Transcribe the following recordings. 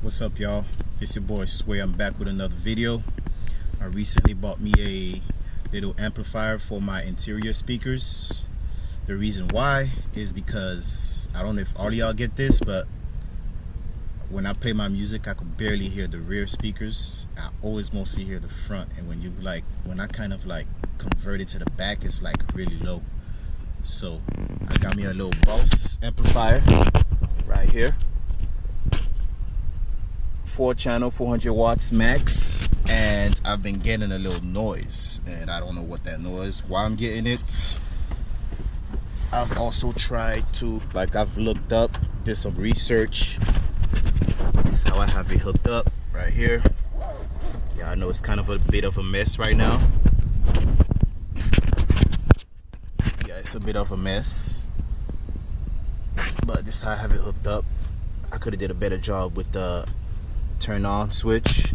What's up, y'all? This your boy Sway. I'm back with another video. I recently bought me a little amplifier for my interior speakers. The reason why is because I don't know if all of y'all get this, but when I play my music I could barely hear the rear speakers. I always mostly hear the front, and when I kind of like convert it to the back, it's like really low. So I got me a little Boss amplifier right here, 4-channel, 400 watts max, and I've been getting a little noise, and I don't know what that noise, why I'm getting it. I've also tried to, I've looked up, did some research. This is how I have it hooked up right here. Yeah, I know it's kind of a bit of a mess right now. Yeah, it's a bit of a mess, but this is how I have it hooked up. I could have did a better job with the turn on switch,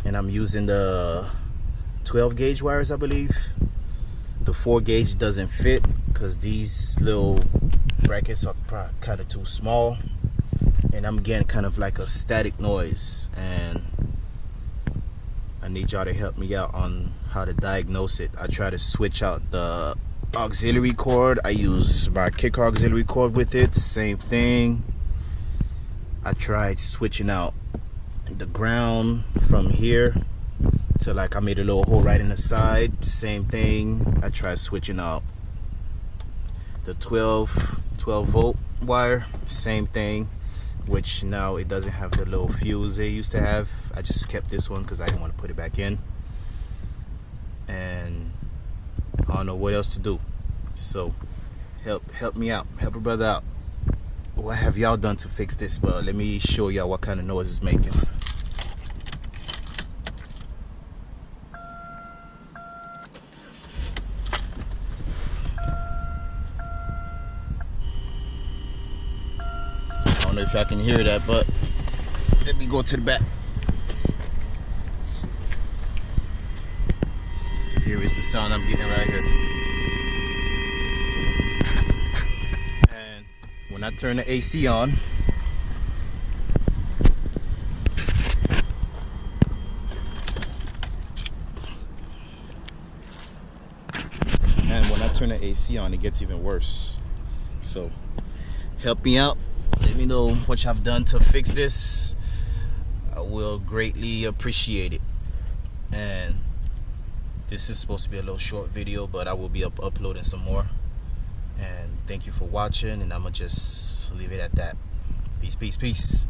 and I'm using the 12 gauge wires, I believe. The 4 gauge doesn't fit because these little brackets are kind of too small, and I'm getting kind of like a static noise, and I need y'all to help me out on how to diagnose it. I try to switch out the auxiliary cord. I use my kicker auxiliary cord with it, same thing. I tried switching out the ground from here to I made a little hole right in the side, same thing. I tried switching out the 12 volt wire, same thing, which now it doesn't have the little fuse they used to have. I just kept this one because I didn't want to put it back in, and I don't know what else to do. So help me out, help a brother out. What have y'all done to fix this? But let me show y'all what kind of noise it's making. I don't know if y'all can hear that, but let me go to the back. Here is the sound I'm getting right here. And when I turn the AC on, it gets even worse. So help me out. Let me know what y'all have done to fix this. I will greatly appreciate it. And this is supposed to be a little short video, but I will be uploading some more. And thank you for watching, and I'm gonna just leave it at that. Peace, peace, peace.